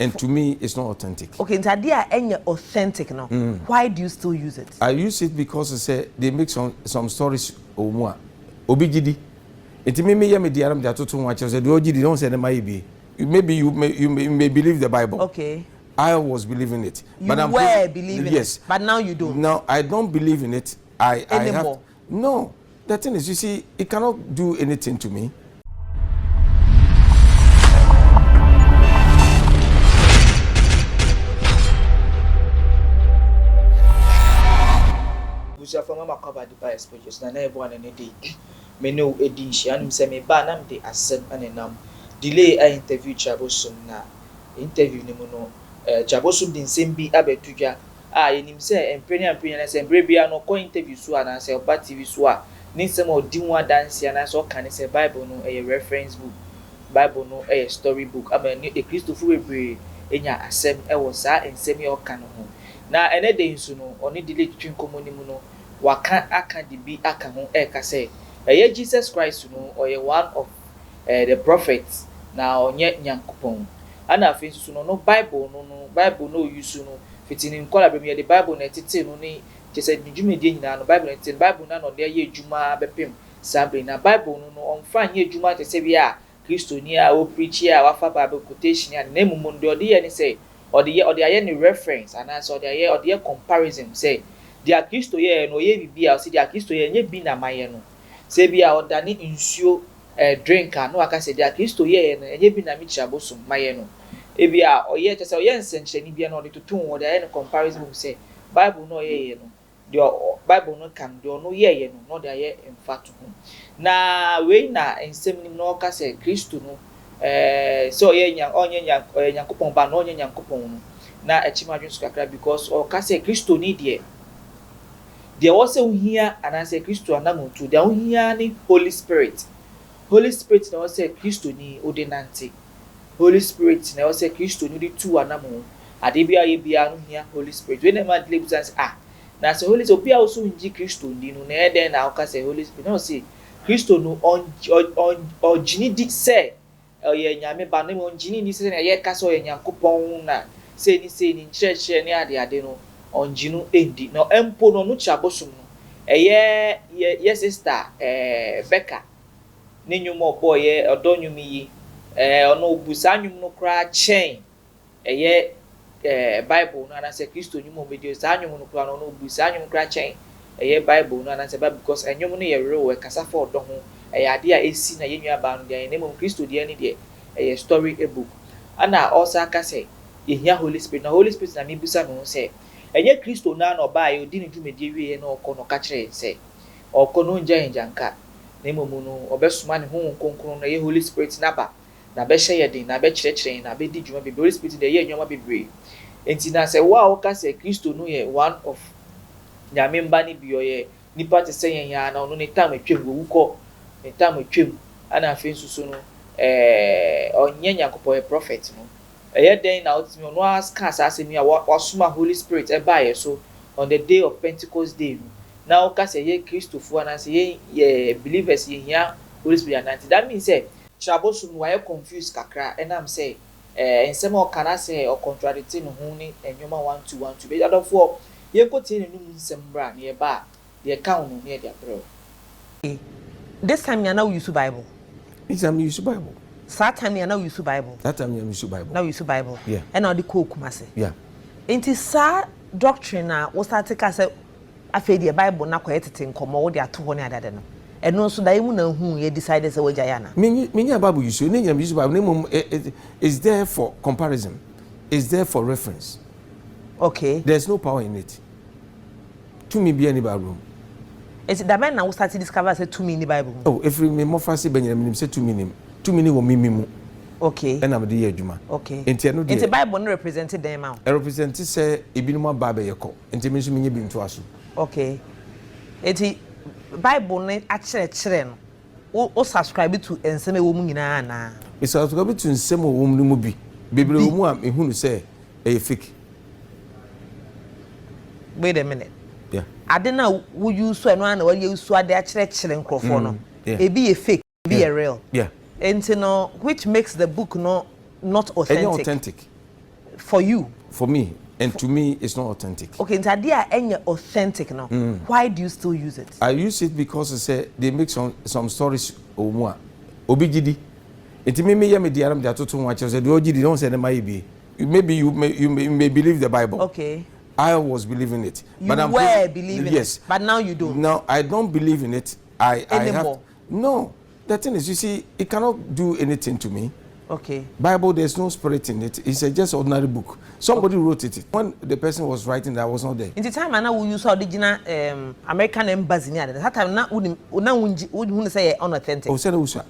And to me, it's not authentic. Okay, so they are authentic now. Why do you still use it? I use it because they make some stories or more. Obigidi. It may me diaram that to watch the Ogidi don't say maybe. Maybe you may believe the Bible. Okay. I was believing it. You were believing it. But now you don't. No, I don't believe in it. I have. No. The thing is, you see, it cannot do anything to me. From my covered by Xposed, and everyone in a day. Me know a dish, and say me banam de asem and delay a interview Xposed na interview Nimuno. Xposed din same be abetuja. In him say, and penny and Brabia no co interview so and I say, but TV so. Need some more Dimwa dance and I saw can say Bible no a reference book, Bible no a story book. I mean, a Christopher in your asem, I was and semi or canon. Now, another day, no, only delay between communimuno. Waka aka di bi aka ho eka say Jesus Christ no or one of the prophets na onye nyankopon ana afin so no Bible no use no fitini nkola be the Bible na tete no ni just djumedi nyina no Bible na no dey adwuma bepem sabe na Bible no onfa nye adwuma te se bia Kristo ni a o preach a wafa Bible quotation and na mumu ndo dey any say or the aye ni reference and so the aye comparison say dia Kristo ye no ye bibia o se dia Kristo ye nye bi na maye no se bia o dani nsuo drinker no aka se dia Kristo ye no nye bi na mi Xposed maye no e bia o ye tese o ye nsencheni bia no de tutun o dia ye comparison say Bible no ye no the Bible no kan de no ye no dia ye emfato ho na we na ensem nim no aka se Kristo no so ye nyankopon ba no nyankopon no na echimadwun so kakra because o ka se Kristo ni de there was a here and I say Christo anamuntu there here ni Holy Spirit na was say Christo ni odenante Holy Spirit na was say Christo ni the two anamu adebia ye bia no here Holy Spirit when man believe say na say Holy Spirit bia also nji Christo ni no na den na aka say Holy Spirit no say Christo no on jini di say ye nyame ba no on jini ni say na ye ka so ye nyankopon na say ni church ni ade no onjinu endi no empo no Xposed no ye sister Becca ni nyumo boy ye odonyumi yi ono busa nyum no kra chen Bible no na say Kristo nyumo medio sa nyum no kra no busa nyum kra chen Bible no na say because enyum no ye real we kasa for do ho ade a esi na ye nwa ba no de na mom Kristo de ani de story a book ana also aka say ye hia Holy Spirit na Holy Spirit na me busa no say enye Kristo na no ba ye odi ni dwumedi wie na okono ka kire se okono njanka na momu no obesuma ne ho konkron na ye Holy Spirit na ba na be hye ye din na be kire na be di dwuma be Holy Spirit de ye nyoma bebre enti na se wa o ka se Kristo no ye one of nyame mba ni bi ye nipa te se yen ya na ono ne tam atwem wo wuko ne tam atwem ana afi nsusu no onye nyankopɔ prophet no then now it's me no ask us as me wasuma Holy Spirit e buy so on the day of Pentecost day now ka say ye Christopher and say ye believers ye here Holy Spirit and that means say Xposed no why confused kakra and am say ensem o kana say or contradicting ho ni enyoma 1212 be other for ye ko tie no nsem bra na ye ba ye count no ne dia bro this time you now use Bible this time you use Bible that time you now use Bible. That time you use Bible. Now use Bible. Yeah. And now the Kumase. Yeah. Into sa doctrine na was start take say afedi the Bible na kwetete nkomo wo de ato ho ne adade no. Eno so da imu na hu ye decide say wajaya na. Menya Bible use ne nyam use Bible is there for comparison. Is there for reference. Okay. There's no power in it. To me be any Bible. Is it the man now start to discover say to me in the Bible? Oh, if we more fancy Benjamin say to me 2 minutes wo mimimu. Okay. And am the adwuma. Okay. Enti no de. Enti Bible no represented them out. E represent say ebinum aba be yeko. Enti me so menye bi nto aso. Okay. Enti Bible no a kire no. O subscribe to ensem e wo mu nyina na. Me subscribe to ensem wo mu no bi. Bebre wo mu am ehunu say e fake. Wait a minute. Yeah. Ade na wo use so no na wo use so ade a kire nkrofo no. E bi e fake, e bi e real. Yeah. And you know, which makes the book not authentic. Authentic. for you. For me, and to me, it's not authentic. Okay, so idea any authentic now. Why do you still use it? I use it because they make some stories or obigidi. It may me diaram that to watch the ogidi don't say maybe. Maybe you may believe the Bible. Okay. I was believing it. You were believing it, but now you don't. No, I don't believe in it. I have no. The thing is, you see, it cannot do anything to me. Okay. Bible, there's no spirit in it. It's just ordinary book. Somebody wrote it. When the person was writing that, I was not there. In the time I now use original American embassy near that time na wouldn't say unauthentic. Oh, say no usa.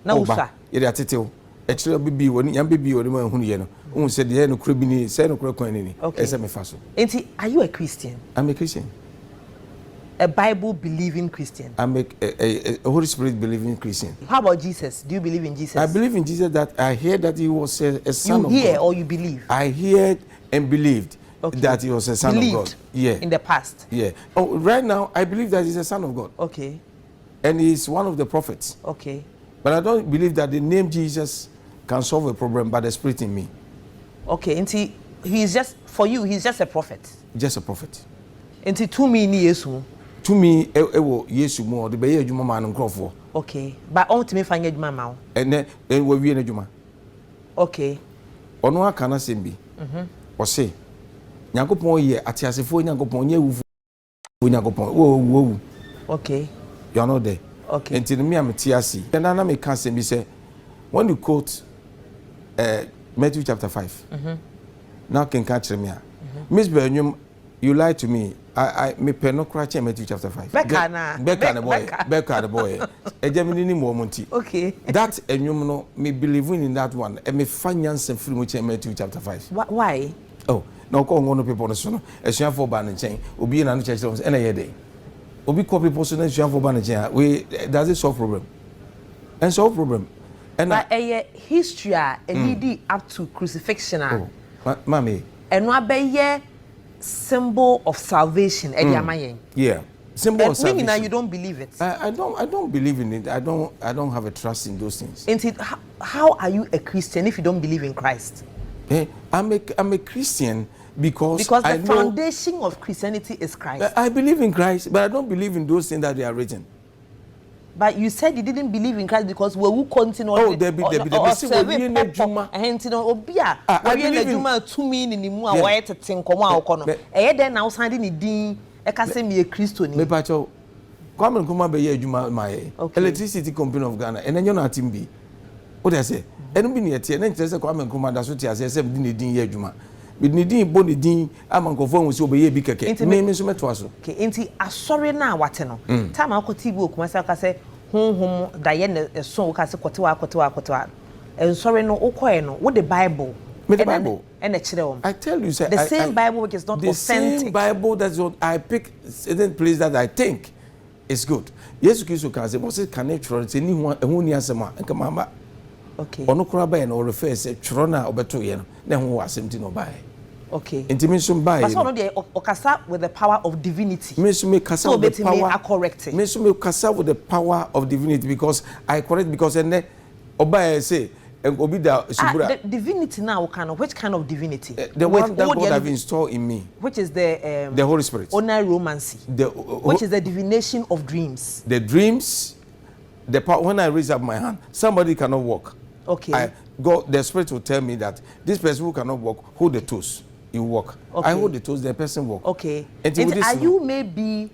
Na usa. Ye dey atete. Actually bibi woni yam bibi woni ma hunu ye no. Won say dey no kura bi ni, say no kura kwan ni. Okay. Ese me fa so. Enti, are you a Christian? I'm a Christian. A Bible believing Christian. I'm a Holy Spirit believing Christian. How about Jesus? Do you believe in Jesus? I believe in Jesus. That I hear that he was a son of God. You hear or you believe? I heard and believed that he was a son of God. Yeah. In the past. Yeah. Oh, right now I believe that he's a son of God. Okay. And he's one of the prophets. Okay. But I don't believe that the name Jesus can solve a problem by the Spirit in me. Okay. And he's just for you. He's just a prophet. Just a prophet. And to me, Yesu. To me, ewo Yesu mo de be ye adwuma ma no nkrofo. Okay, but ultimately find adwuma ma wo. Ene we wie na adwuma. Okay. Ono aka na sembi. O se Nyankopon ye atiasefo Nyankopon nye wufu Nyankopon. Wo. Okay. You are not there. Okay. Until me am tiasi. And na me can sembi say when you quote Matthew chapter 5. Now can catch me. Miss Benyum, you lied to me. I me penno crache Matthew chapter 5. Becca the boy. A Gemini ni monti. Okay. That enyum no me believing in that one. And me finance and free much Matthew chapter 5. Why? Oh, no call one people no so. A share for ban and chain. Obi na no church and a day. Obi call people so share for ban and chain. We does it solve problem. And solve problem. And but a history leading up to crucifixion. Oh, mommy. And what be symbol of salvation. Yeah, symbol of salvation. Now you don't believe it. I don't believe in it. I don't have a trust in those things. And how are you a Christian if you don't believe in Christ? I'm a Christian because the foundation of Christianity is Christ. I believe in Christ, but I don't believe in those things that they are written. But you said you didn't believe in Christ because we will continue. Oh, there be. I believe in electricity company of Ghana, and then you're not team B. What I say? And be near Tian, and just a common command as what I said, didn't hear Juma. With Nidin Bonidin, I'm on conform with Obey Bika. Name is Metwaso. Okay, ain't I sorry now what no? Time I could book myself, I say, home, Diana, so cast a quatua. And sorry, no, Okoeno, what the Bible. The Bible and the children. I tell you, sir, the same Bible which is not the authentic. Same Bible that's what I pick certain place that I think is good. Yes, you can say, what's it connected to anyone who near some and come on. Okay. Ono kraba no refer say churona obeto ye no na ho asem ti no bai. Okay. Intimation bai. But so no okasa with the power of divinity. Me so me kasa with the power correct. Me so me kasa with the power of divinity because I correct because ene oba say obi da subura. The divinity now which kind of divinity? The one that God have installed in me. Which is the Holy Spirit. Oneiromancy. Which is the divination of dreams. The dreams, the power when I raise up my hand, somebody cannot walk. Okay. The Spirit will tell me that this person who cannot walk, hold the toes. You walk. Okay. I hold the toes, the person walk. Okay. And are you maybe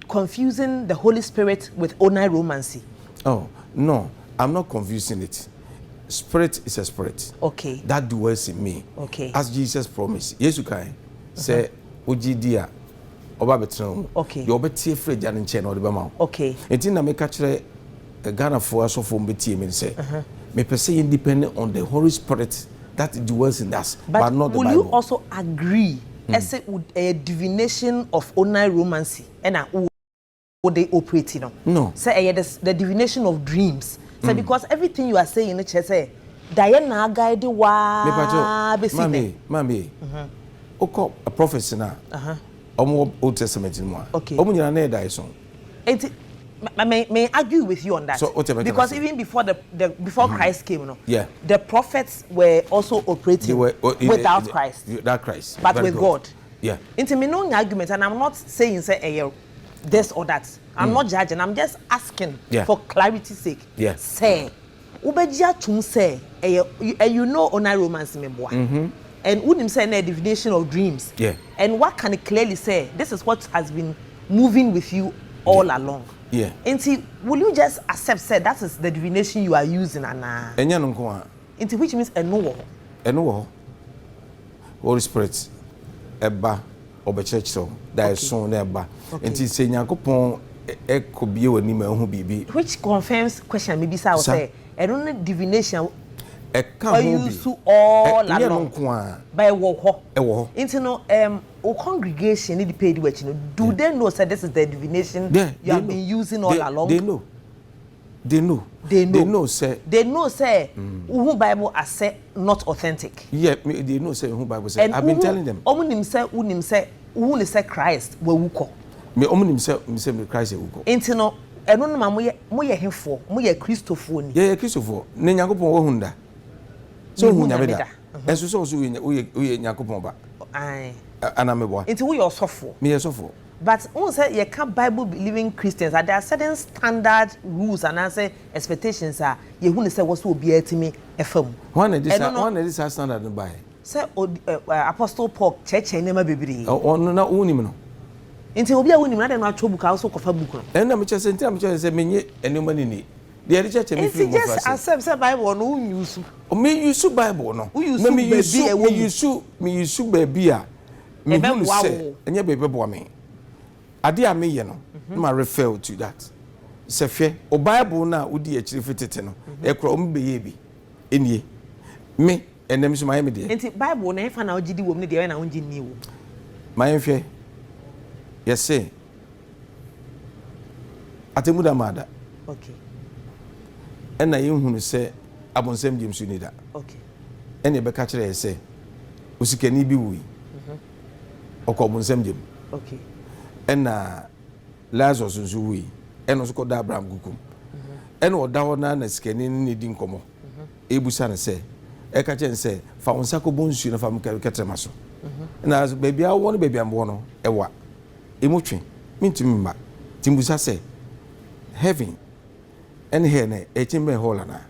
confusing the Holy Spirit with oneiromancy? Oh, no. I'm not confusing it. Spirit is a spirit. Okay. That dwells in me. Okay. As Jesus promised. Yes, you can. Say, Ojidia. Oba betrayal. Okay. You obeti afraid and chain or the bama. Okay. And then I make actually Ghana for us from beti me say. Me per se independent on the Holy Spirit that dwells in us, but not the Bible. Will you also agree as a divination of oneiromancy and what they operate in? No. Say the divination of dreams. Say because everything you are saying in the church say Diana guide wa Mami. Oko a prophecy na. Old Testament in one. Okay. Omu nyina na die song. may argue with you on that. So, because even before before Christ came, the prophets were also operating without Christ. Without Christ. But with God. Yeah. Into me no argument, and I'm not saying say this or that. I'm not judging. I'm just asking for clarity's sake. Yeah. Say, ubejia tum say, you know on a romance me boy. And wouldn't say a divination of dreams. Yeah. And what can it clearly say? This is what has been moving with you all along. Yeah. And see, will you just accept say that is the divination you are using into which means a no. Holy Spirit eba obechechiro that is so eba. Enti se Nyankopon ekobie wani ma hu bibi. Which confirms question maybe say no divination or you so all along by wo into no o congregation need pay the watch do they know say this is the divination you have been using all along? They know say who Bible as say not authentic. Yeah, they know say who Bible say. I've been telling them. Omunim say who say Christ we wuko. Me omunim say Christ we wuko. Into no eno no ma mo ye hefo mo ye Christopher ni. Yeah, Christopher. Ne Nyankopon wo hunda. So hu nyabeda. Enso so we Nyankopon ba. Ai. Ana mebo. Into we your sofo. Me your sofo. But when say you can't Bible believing Christians, there are certain standard rules and answer expectations are you who say what will be at me FM. One of this standard no buy. Say Apostle Paul church nema bebiri. Oh no unim no. Nti obi a wonim na dem na atwo buka so kofa book no. And na me chese nti am chese menye enema ni. The church me free mo just accept say Bible no use. O me use Bible no. Me use baby a. Me hu say enye bebe bo me. Ade a meye no ma refer to that. Sefie o Bible na udi e chiri fitete no e kro o mbeye bi enie me enem so my me de enti Bible na efa na ogidi wom ne de na ongi ni wo my enfie yes say atemuda mada okay ena yehunu se abonsem James ni da okay ene be ka kire say osikani bi wi okobonsem James okay ena Lazarus nzuwi eno so koda Abraham gukum eno oda ho na sikani ni di nkomo ebusa ne se e ka chen se fa wonsa ko bonsu na fa mketrema so na baby a won baby ambo no ewa emotwe mintumi ma timbusa se heaven and here na e chimbe hola na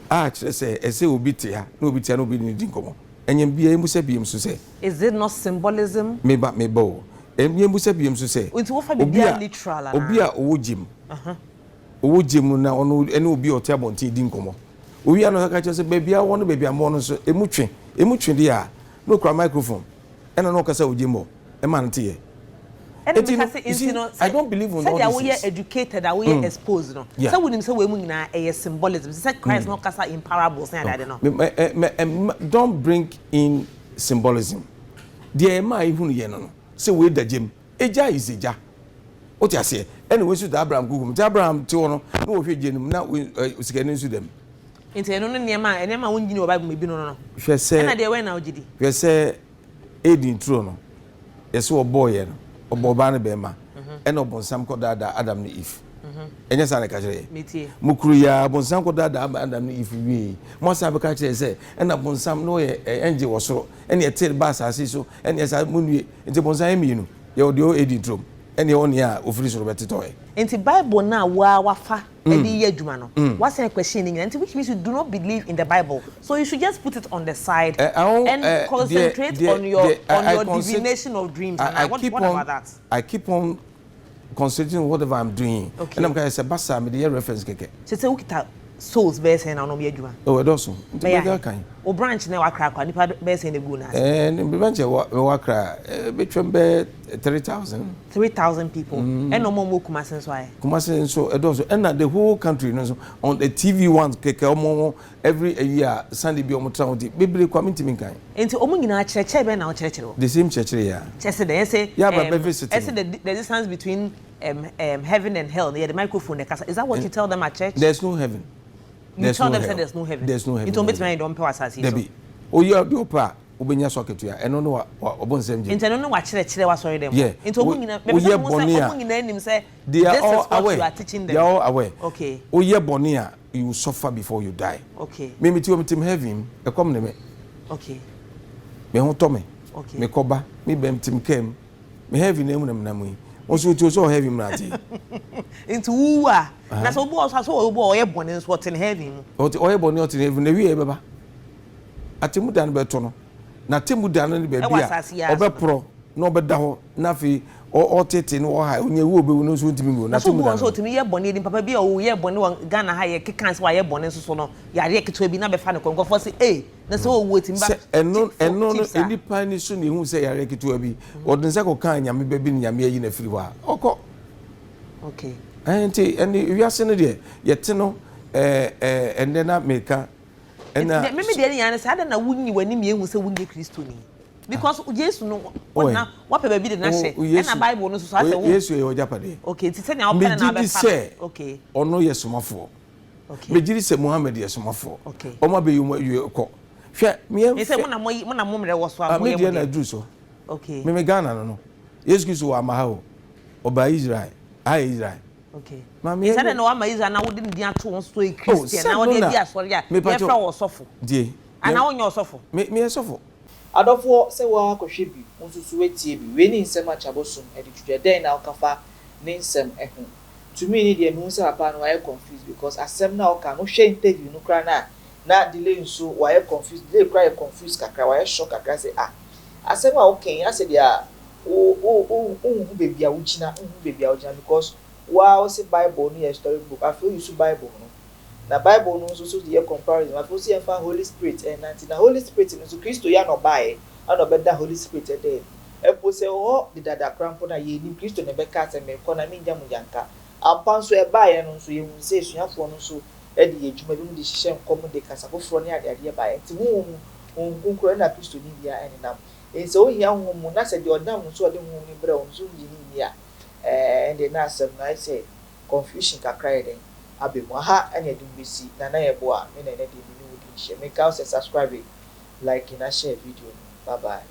a chere se ese obi tia na obi tia na obi ni di nkomo enyem bia emusa biem so se is it not symbolism me bo emusa biem so se obi a literal obi a owojim owojim na ono ene obi o tia bonti di nkomo owi ano ka chere se baby a won baby ambo no so emutwe dia no kra microphone ena no kasa ojimo e man tie I don't believe in all this. Say we are educated, that we are exposed, no. So we say we muna a symbolism. Say Christ no kasa in parables, say no. Don't bring in symbolism. The ma ehunu ye no. Say we da gem. Eja is eja. O ti ase. Anyway, so Abraham gugum. Abraham ti ono no wo hwe genum na usikani su dem. Nti eno no niam won gini o Bible me bi no no. Hwe se. Na de we na ogidi. Hwe se Edin true no. Yes wo boy ye no. Oboba ne bema ene obonsam ko dada Adam ne Eve enye sa ne ka kire metie mukuru ya obonsam ko dada Adam ne Eve wi mo sa be ka kire se ene obonsam no ye enje wosoro ene etel ba asase so ene esa munue ente bonsam emi no ye odio edi trom ene won ya ofiri so beteto e enti Bible na wafa edi ye adwuma no what's the question in enti which means you do not believe in the Bible, so you should just put it on the side and concentrate on your divination of dreams. What about that? I keep on concentrating on whatever I'm doing. Okay. And I'm going to say basa me the reference keke se ukita souls be say na no me adwuma oh edoso nti be ga kan o branch na wakra kwa nipa be say na gu na branch wakra betwem be 3,000 people and no more Kumasi so ai Kumasi so edoso and the whole country no on the TV ones keke omo every year Sunday bi omo tra odi bebere kwa mintimi kan enti omo nyina cheche be na o cheche the same cheche ya cheche dey say yeah but be visiting the distance between heaven and hell near the microphone is that what you tell them at church? There's no heaven. You tell them say there's no heaven. There's no heaven. You don't bet me don't pay asasi. Debbie. Oh you do pa ubenya socket ya eno no obonsem je inteno no wa kire wa sorry dem into omunyina omunyina nim say this is what you are teaching them. They are all aware. Okay. Oye bonia you suffer before you die. Okay. Me ti o metim heaven e come ne me. Okay. Me ho to me. Okay. Me koba me bem tim kem me heaven emu nam namu onso ti o so heaven mrati into uwa na so bo so obo oye bone so ten heaven oye bone o ten heaven na wi e beba atemu dan beto no na temu dan no be bia obepro na obeda ho na fi o tete no ha onye wi obewu no so ntimi go na temu dan so timi ye bone din papa bia o ye bone wa Ghana ha ye kekan se wa ye bone so no yare keto bi na be fa ne konko fo se na se o wo timi ba eno no enipa ni so ne hu se yare keto bi odin se ko kan nyame be bi nyame ayi na firi wa okọ okay enti we are saying there yet no ende na meka ena me de yan se ada na wunyi wani me ehu se wunyi Kristo ni because Jesus no na wa pe ba bi de na hye na Bible no so ase wo Jesus ye ojapade okay ti se na o pe na be fa okay ono ye somafo okay me jiri se Muhammad ye somafo okay o ma be yu ko hwe me se mo na mo mre wo so a mo ye na dru so okay me Ghana no Jesus Kristo wa ma ha o oba Israel Israel okay mami esa na wa ma Israel na wo de ndi ato won so Christian na wo de bi asori ya ye fra wo sofo die ana wo nyo sofo me sofo adofo se wa akohwe bi onsusu wetie bi we ni nsem Xposed editwe den na okafa ni nsem ehu to me ni de me say papa no why confused because asem na oka no hwe interview no kra na delay nso why confused delay cry confused kakra why shock kakra say asem a okay ase dia o baby a wuchina because wow say Bible ni a story book I feel you should Bible no na Bible no so the comparison I feel see fa Holy Spirit and na Holy Spirit no so Kristo ya no bae and better Holy Spirit there e say oh the dada crampo na ye ni Kristo ne be ka se me ko na me nja mu yanka ampa so e bae no so ye hu say suafo no so e de adwuma bi mu de hihye nkom de kasa foforo ne ade bae ti hu kunkuro na Kristo ni bia ene nam e so ya hu mu na se de odam so de hu ni bre on so ni ni ya and the nurse na say confusion kakra den abemu ha anya dum besi na ye boa me na de ni wudi hye make us subscribe like and share video bye bye.